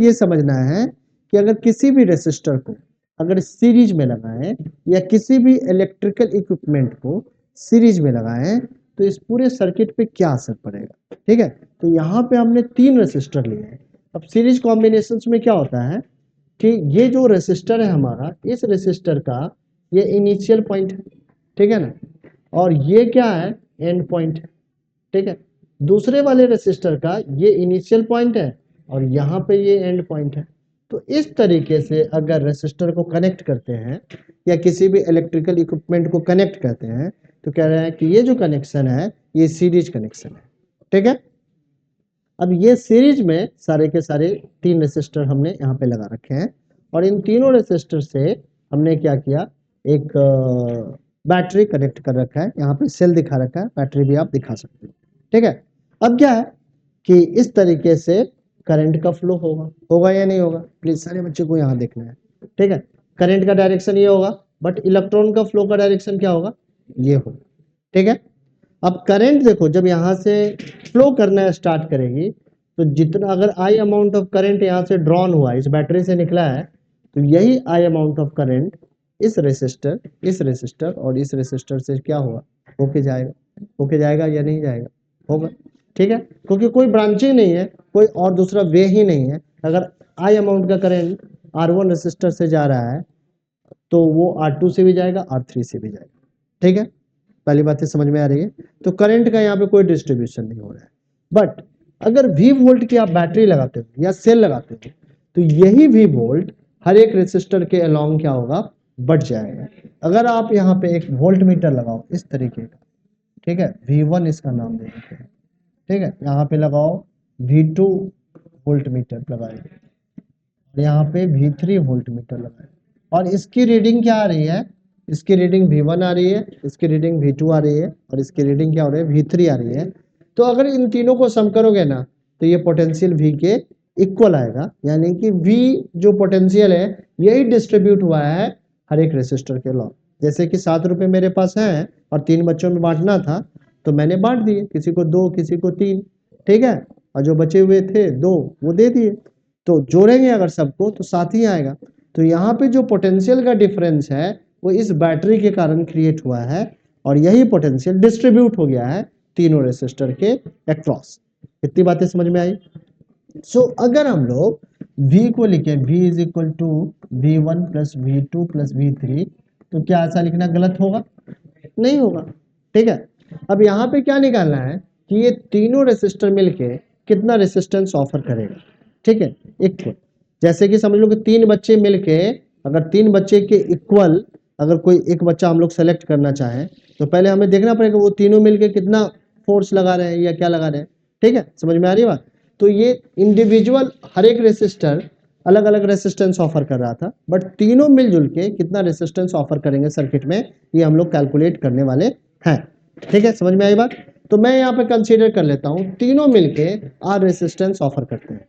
ये समझना है कि अगर किसी भी रेसिस्टर को अगर सीरीज में लगाएं या किसी भी इलेक्ट्रिकल इक्विपमेंट को सीरीज में लगाएं तो इस पूरे सर्किट पे क्या असर पड़ेगा। ठीक है, तो यहाँ पे हमने 3 रेसिस्टर लिए हैं। अब सीरीज कॉम्बिनेशंस में क्या होता है कि ये जो रेसिस्टर है हमारा, इस रेसिस्टर का ये इनिशियल पॉइंट है, ठीक है ना, और ये क्या है, एंड पॉइंट है। ठीक है, दूसरे वाले रेसिस्टर का ये इनिशियल पॉइंट है और यहाँ पे ये एंड पॉइंट है। तो इस तरीके से अगर रेसिस्टर को कनेक्ट करते हैं या किसी भी इलेक्ट्रिकल इक्विपमेंट को कनेक्ट करते हैं तो कह रहे हैं कि ये जो कनेक्शन है ये सीरीज कनेक्शन है। ठीक है, अब ये सीरीज में सारे के सारे 3 रेसिस्टर हमने यहाँ पे लगा रखे हैं और इन तीनों रेसिस्टर से हमने क्या किया, एक बैटरी कनेक्ट कर रखा है। यहाँ पे सेल दिखा रखा है, बैटरी भी आप दिखा सकते हो। ठीक है, अब क्या है कि इस तरीके से करंट का फ्लो होगा या नहीं होगा, प्लीज सारे बच्चे को यहाँ देखना है। ठीक है, करंट का डायरेक्शन ये होगा, बट इलेक्ट्रॉन का फ्लो का डायरेक्शन क्या होगा, ये होगा। ठीक है, अब करंट देखो जब यहाँ से फ्लो करना स्टार्ट करेगी तो जितना अगर आई अमाउंट ऑफ करंट यहाँ से ड्रॉन हुआ, इस बैटरी से निकला है, तो यही आई अमाउंट ऑफ करंट इस रेसिस्टर और इस रेसिस्टर से क्या हुआ, होके जाएगा या नहीं जाएगा, होगा। ठीक है, क्योंकि कोई ब्रांचिंग नहीं है, कोई और दूसरा वे ही नहीं है। अगर आई अमाउंट का करंट R1 रेसिस्टर से जा रहा है तो वो R2 से भी जाएगा, R3 से भी जाएगा। ठीक है, पहली बात समझ में आ रही है। तो करंट का यहाँ पे कोई डिस्ट्रीब्यूशन नहीं हो रहा है। बट अगर V वोल्ट की आप बैटरी लगाते हो या सेल लगाते हो तो यही V वोल्ट हर एक रेसिस्टर के अलोंग क्या होगा, बढ़ जाएगा। अगर आप यहाँ पे एक वोल्ट मीटर लगाओ इस तरीके का, ठीक है, V1 इसका नाम दे देते हैं। ठीक है, यहाँ पे लगाओ V2 वोल्ट मीटर लगाए, यहाँ पे V3 वोल्ट मीटर लगाए, और इसकी रीडिंग क्या आ रही है, इसकी रीडिंग V1 आ रही है, इसकी रीडिंग V2 आ रही है और इसकी रीडिंग क्या हो रही है, V3 आ रही है। तो अगर इन तीनों को सम करोगे ना तो ये पोटेंशियल V के इक्वल आएगा, यानी कि V जो पोटेंशियल है यही डिस्ट्रीब्यूट हुआ है हर एक रेसिस्टर के लॉ। जैसे कि 7 रुपए मेरे पास है और 3 बच्चों में बांटना था तो मैंने बांट दिए, किसी को 2 किसी को 3। ठीक है, और जो बचे हुए थे 2 वो दे दिए। तो जोड़ेंगे अगर सबको तो 7 ही आएगा। तो यहाँ पे जो पोटेंशियल का डिफरेंस है वो इस बैटरी के कारण क्रिएट हुआ है और यही पोटेंशियल डिस्ट्रीब्यूट हो गया है तीनों रेसिस्टर के अक्रॉस। इतनी बातें समझ में आई। सो अगर हम लोग V को लिखे V is equal to V1 plus V2 plus V3 तो क्या ऐसा लिखना गलत होगा, नहीं होगा। ठीक है, अब यहाँ पे क्या निकालना है कि ये तीनों रेसिस्टर मिलके कितना रेसिस्टेंस ऑफर करेगा। ठीक है, इक्वल। जैसे कि समझ लो कि 3 बच्चे मिलके, अगर 3 बच्चे के इक्वल अगर कोई एक बच्चा हम लोग सेलेक्ट करना चाहें तो पहले हमें देखना पड़ेगा वो तीनों मिलके कितना फोर्स लगा रहे हैं या क्या लगा रहे हैं। ठीक है, समझ में आ रही बात। तो ये इंडिविजुअल हर एक रेसिस्टर अलग अलग रेसिस्टेंस ऑफर कर रहा था, बट तीनों मिलजुल के कितना रेसिस्टेंस ऑफर करेंगे सर्किट में ये हम लोग कैलकुलेट करने वाले हैं। ठीक है, समझ में आई बात। तो मैं यहाँ पे कंसीडर कर लेता हूँ तीनों मिलके आर रेसिस्टेंस ऑफर करते हैं।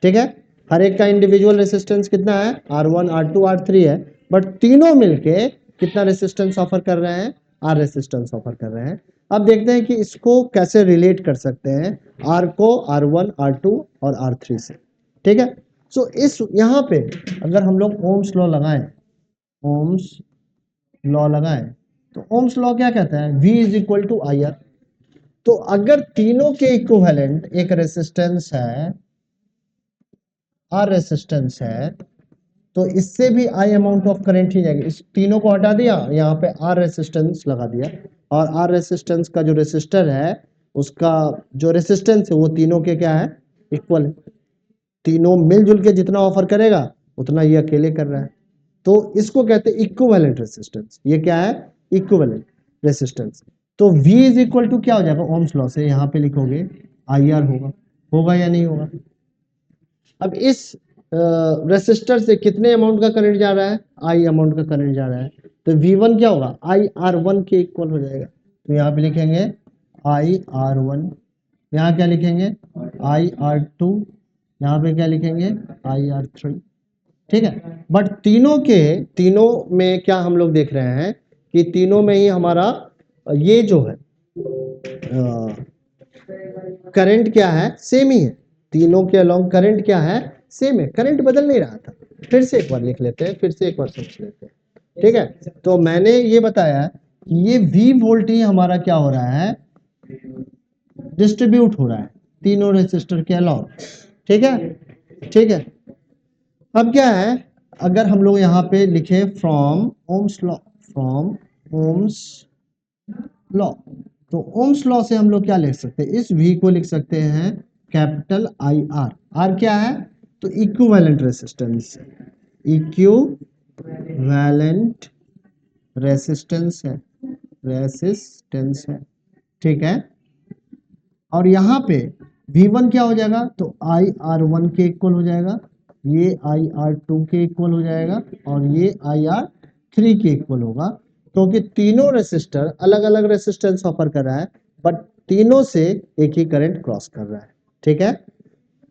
ठीक है, हर एक का इंडिविजुअल रेसिस्टेंस कितना है, R1 R2 R3 है, बट तीनों मिलके कितना रेसिस्टेंस ऑफर कर रहे हैं, आर रेसिस्टेंस ऑफर कर रहे हैं। अब देखते हैं कि इसको कैसे रिलेट कर सकते हैं R को R1 R2 और R3 से। ठीक है, सो इस यहाँ पे अगर हम लोग ओम्स लॉ लगाएं, ओम्स लॉ लगाएं तो ओम्स लॉ क्या कहता है, V is equal to IR। तो अगर तीनों के इक्विवेलेंट एक रेसिस्टेंस है, आर रेसिस्टेंस है, तो इससे भी आई अमाउंट ऑफ करंट ही जाएगी। इस तीनों को हटा दिया, यहाँ पे आर रेसिस्टेंस लगा दिया, और आर रेसिस्टेंस का जो रेसिस्टर है उसका जो रेसिस्टेंस है वो तीनों के क्या है, इक्वल है। तीनों मिलजुल के जितना ऑफर करेगा उतना ये अकेले कर रहा है, तो इसको कहते हैं इक्विवेलेंट रेसिस्टेंस। ये क्या है, इक्विवेलेंट रेसिस्टेंस। तो V इज इक्वल टू क्या हो जाएगा, ओम्स लॉ से यहाँ पे लिखोगे IR होगा या नहीं होगा। अब इस रेसिस्टर से कितने अमाउंट का करंट जा रहा है, I अमाउंट का करंट जा रहा है, तो V1 क्या होगा, IR1 के इक्वल हो जाएगा। तो यहाँ पे लिखेंगे IR1, यहाँ क्या लिखेंगे IR2, यहाँ पे क्या लिखेंगे IR3। ठीक है, बट तीनों में क्या हम लोग देख रहे हैं कि तीनों में ही हमारा ये जो है करंट क्या है, सेम ही है। तीनों के अलोंग करंट क्या है, सेम है, करंट बदल नहीं रहा था। फिर से एक बार लिख लेते हैं, फिर से एक बार समझ लेते हैं, ठीक है। तो मैंने ये बताया कि ये V वोल्ट ही हमारा क्या हो रहा है, डिस्ट्रीब्यूट हो रहा है तीनों रेसिस्टर के अलावा, ठीक है, ठीक है। अब क्या है, अगर हम लोग यहाँ पे लिखे from Ohm's law, from Ohm's law, तो ओम्स लॉ से हम लोग क्या लिख सकते हैं, इस V को लिख सकते हैं कैपिटल IR। R क्या है, तो इक्विवेलेंट रेसिस्टेंस, इक्विवेलेंट रेसिस्टेंस है, रेसिस्टेंस है, ठीक है। और यहाँ पे V1 क्या हो जाएगा, तो IR1 के इक्वल हो जाएगा, ये IR2 के इक्वल हो जाएगा, और ये IR3 के इक्वल होगा, क्योंकि तीनों रेसिस्टर अलग अलग रेसिस्टेंस ऑफर कर रहा है, बट तीनों से एक ही करंट क्रॉस कर रहा है, ठीक है।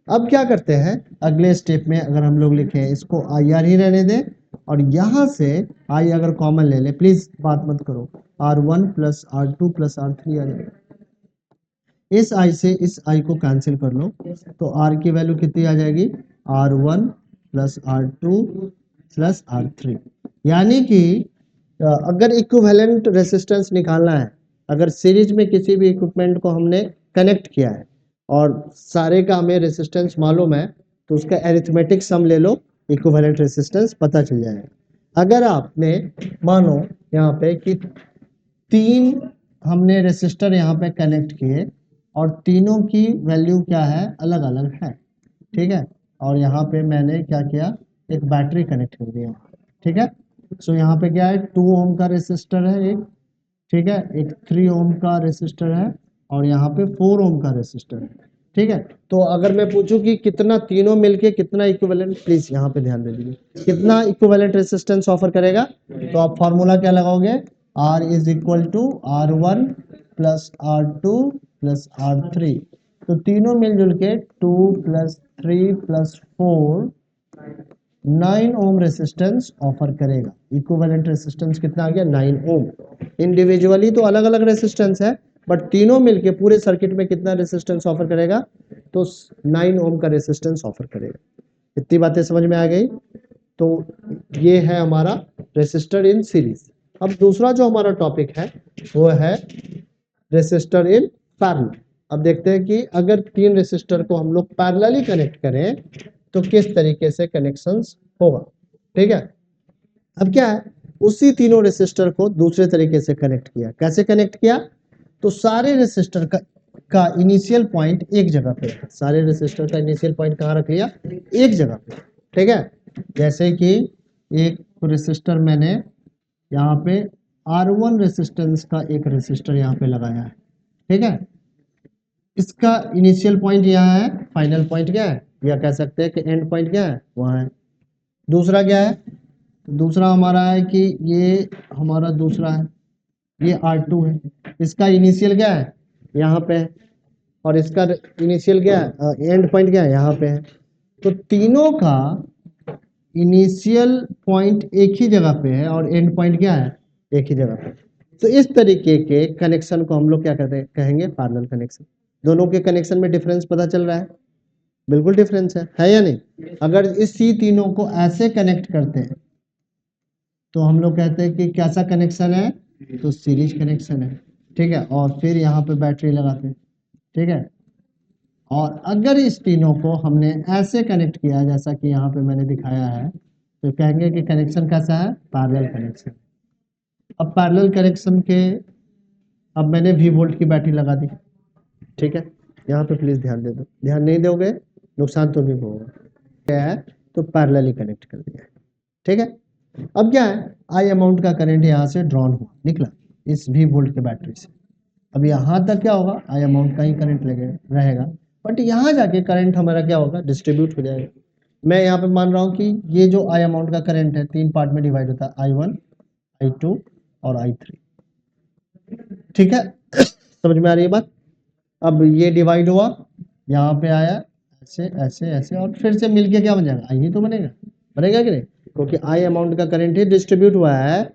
अब क्या करते हैं अगले स्टेप में, अगर हम लोग लिखें इसको IR ही रहने दें, और यहां से I अगर कॉमन ले लें, प्लीज बात मत करो, R1 plus R2 plus R3 आ जाएगा, इस I से इस I को कैंसिल कर लो, तो R की वैल्यू कितनी आ जाएगी, R1 plus R2 plus R3। यानी कि अगर इक्विवेलेंट रेसिस्टेंस निकालना है, अगर सीरीज में किसी भी इक्विपमेंट को हमने कनेक्ट किया है और सारे का हमें रेसिस्टेंस मालूम है, तो उसका एरिथमेटिक सम ले लो, इक्विवेलेंट रेसिस्टेंस पता चल जाएगा। अगर आपने मानो यहाँ पे कि 3 हमने रेसिस्टर यहाँ पे कनेक्ट किए और तीनों की वैल्यू क्या है, अलग अलग है, ठीक है। और यहाँ पे मैंने क्या किया, एक बैटरी कनेक्ट कर दिया, ठीक है। सो यहाँ पे क्या है, 2 ओम का रेसिस्टर है एक, ठीक है, एक 3 ओम का रेसिस्टर है, और यहाँ पे 4 ओम का रेसिस्टर है, ठीक है। तो अगर मैं पूछूं कि कितना तीनों मिलके कितना इक्विवेलेंट, प्लीज यहाँ पे ध्यान दे दीजिए, कितना इक्विवेलेंट रेसिस्टेंस ऑफर करेगा, तो आप फॉर्मूला क्या लगाओगे, R is equal to R1 plus R2 plus R3, तो तीनों मिलजुल के 2 प्लस 3 प्लस 4 9 ओम रेसिस्टेंस ऑफर करेगा। इक्विवेलेंट रेसिस्टेंस कितना आ गया, 9 ओम। इंडिविजुअली तो अलग अलग रेसिस्टेंस है, बट तीनों मिलके पूरे सर्किट में कितना रेसिस्टेंस ऑफर करेगा, तो 9 ओम का रेसिस्टेंस ऑफर करेगा। इतनी बातें समझ में आ गई। तो ये है हमारा रेसिस्टर इन सीरीज। अब दूसरा जो हमारा टॉपिक है वो है रेसिस्टर इन पैरेलल। अब देखते हैं कि अगर 3 रेसिस्टर को हम लोग पैरेलली कनेक्ट करें तो किस तरीके से कनेक्शंस होगा, ठीक है। अब क्या है, उसी तीनों रेसिस्टर को दूसरे तरीके से कनेक्ट किया। कैसे कनेक्ट किया, तो सारे रेसिस्टर का इनिशियल पॉइंट एक जगह पे, सारे रेसिस्टर का इनिशियल पॉइंट कहाँ रख लिया, एक जगह पे, ठीक है। जैसे कि एक रेसिस्टर मैंने यहाँ पे R1 रेसिस्टेंस का एक रेसिस्टर यहाँ पे लगाया है, ठीक है। इसका इनिशियल पॉइंट यहाँ है, फाइनल पॉइंट क्या है, या कह सकते हैं कि एंड पॉइंट क्या है, वहाँ है। दूसरा क्या है, दूसरा हमारा है कि ये हमारा दूसरा है, ये R2 है, इसका इनिशियल क्या है, यहाँ पे है, और इसका इनिशियल क्या है, एंड पॉइंट क्या है, यहाँ पे है। तो तीनों का इनिशियल पॉइंट एक ही जगह पे है और एंड पॉइंट क्या है, एक ही जगह पे। तो इस तरीके के कनेक्शन को हम लोग क्या कहते हैं, कहेंगे पैरेलल कनेक्शन। दोनों के कनेक्शन में डिफरेंस पता चल रहा है, बिल्कुल डिफरेंस है या नहीं। अगर इसी तीनों को ऐसे कनेक्ट करते हैं तो हम लोग कहते हैं कि कैसा कनेक्शन है, तो सीरीज कनेक्शन है, ठीक है। और फिर यहाँ पे बैटरी लगाते हैं, ठीक है। और अगर इस तीनों को हमने ऐसे कनेक्ट किया जैसा कि यहाँ पे मैंने दिखाया है, तो कहेंगे कि कनेक्शन कैसा है, पैरेलल कनेक्शन। अब पैरेलल कनेक्शन के, अब मैंने V वोल्ट की बैटरी लगा दी, ठीक है। यहाँ पे प्लीज ध्यान दे दो, ध्यान नहीं दोगे नुकसान तो भी होगा। क्या है, तो पैरेलली कनेक्ट कर दिया है, ठीक है। अब क्या है, I अमाउंट का करंट यहाँ से ड्रॉन हुआ, निकला इस V वोल्ट के बैटरी से। अब यहाँ तक क्या होगा, I अमाउंट का ही करंट लगेगा रहेगा, बट यहाँ जाके करंट हमारा क्या होगा, डिस्ट्रीब्यूट हो जाएगा। मैं यहाँ पे मान रहा हूँ कि ये जो I अमाउंट का करंट है 3 पार्ट में डिवाइड होता है, I1 I2 और I3, ठीक है। समझ में आ रही है बात। अब ये डिवाइड हुआ, यहाँ पे आया ऐसे ऐसे ऐसे, और फिर से मिलके क्या बन जाएगा, I ही तो बनेगा, बनेगा कि नहीं, क्योंकि I अमाउंट का करंट ही डिस्ट्रीब्यूट हुआ है,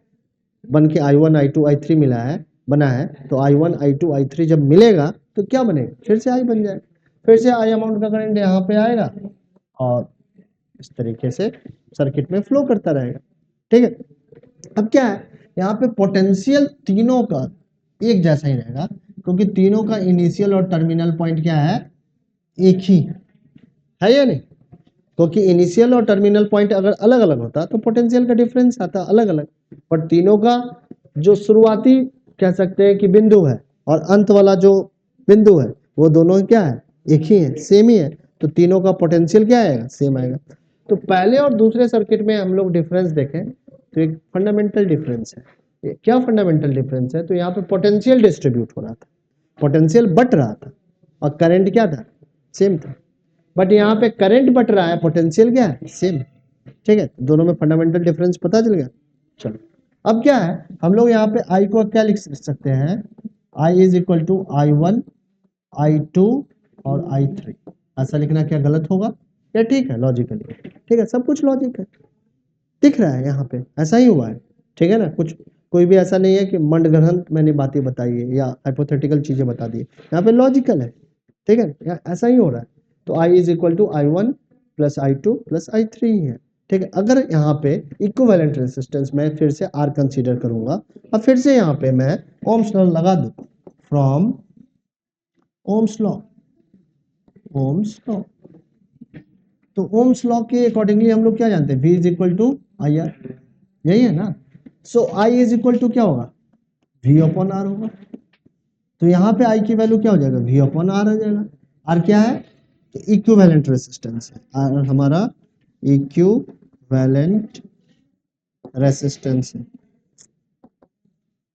बन के I1 I2 I3 मिला है, बना है। तो I1 I2 I3 जब मिलेगा तो क्या बनेगा, फिर से I बन जाएगा, फिर से I अमाउंट का करंट यहाँ पे आएगा और इस तरीके से सर्किट में फ्लो करता रहेगा। ठीक है, अब क्या है, यहाँ पे पोटेंशियल तीनों का एक जैसा ही रहेगा, क्योंकि तीनों का इनिशियल और टर्मिनल पॉइंट क्या है, एक ही है या नहीं। क्योंकि इनिशियल और टर्मिनल पॉइंट अगर अलग अलग होता तो पोटेंशियल का डिफरेंस आता अलग अलग, पर तीनों का जो शुरुआती कह सकते हैं कि बिंदु है और अंत वाला जो बिंदु है वो दोनों क्या है, एक ही है, सेम ही है, तो तीनों का पोटेंशियल क्या आएगा, सेम आएगा। तो पहले और दूसरे सर्किट में हम लोग डिफरेंस देखें तो एक फंडामेंटल डिफरेंस है। ये क्या फंडामेंटल डिफरेंस है, तो यहाँ पे पोटेंशियल डिस्ट्रीब्यूट हो रहा था, पोटेंशियल बट रहा था और करंट क्या था, सेम था। बट यहाँ पे करंट बट रहा है, पोटेंशियल क्या है, सेम। ठीक है, दोनों में फंडामेंटल डिफरेंस पता चल गया। चलो अब क्या है, हम लोग यहाँ पे I को क्या लिख सकते हैं, I is equal to I1 I2 और I3। ऐसा लिखना क्या गलत होगा या ठीक है, लॉजिकली ठीक है, सब कुछ लॉजिक है, दिख रहा है यहाँ पे ऐसा ही हुआ है। ठीक है ना, कुछ कोई भी ऐसा नहीं है कि मंडग्रहण मैंने बातें बताई है या हाइपोथेटिकल चीजें बता दी, यहाँ पे लॉजिकल है। ठीक है, ऐसा ही हो रहा है। तो I is equal to I1 plus I2 plus I3 है। ठीक है, अगर यहाँ पे इक्विवेलेंट रेजिस्टेंस मैं फिर से R कंसीडर करूंगा, अब फिर से यहाँ पे मैं ओम्स लॉ लगा दूं, from Ohm's law, Ohm's law, तो ओम्स लॉ के अकॉर्डिंगली हम लोग क्या जानते हैं, V is equal to IR, यही है ना। So I is equal to क्या होगा, V अपॉन R होगा। तो यहाँ पे I की वैल्यू क्या हो जाएगा, V अपॉन R हो जाएगा। R क्या है, तो इक्विवेलेंट रेजिस्टेंस है, R हमारा इक्विवेलेंट रेजिस्टेंस है।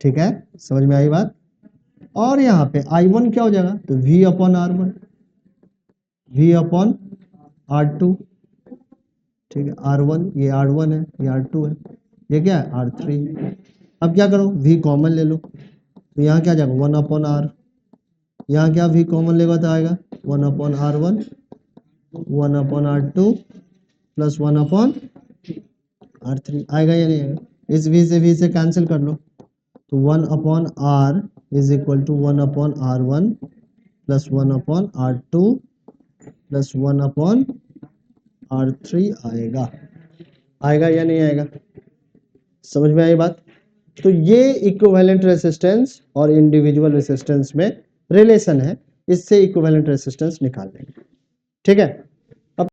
ठीक है, समझ में आई बात। और यहाँ पे I1 क्या हो जाएगा, तो V upon R1, V upon R2। ठीक है, R1 ये R1 है, ये R2 है, ये क्या है R3। अब क्या करो, V कॉमन ले लो, तो यहाँ क्या जाएगा 1 अपॉन R, यहाँ क्या V कॉमन लेगा तो आएगा 1 upon R1 1 upon R2 plus 1 upon R3, आएगा या नहीं आएगा। इस V से कैंसिल कर लो, तो 1 upon R is equal to 1 upon R1 plus 1 upon R2 plus 1 upon R3 आएगा, आएगा या नहीं आएगा, समझ में आई बात। तो ये इक्विवेलेंट रेजिस्टेंस और इंडिविजुअल रेजिस्टेंस में रिलेशन है, इससे इक्विवेलेंट रेजिस्टेंस निकाल लेंगे। ठीक है,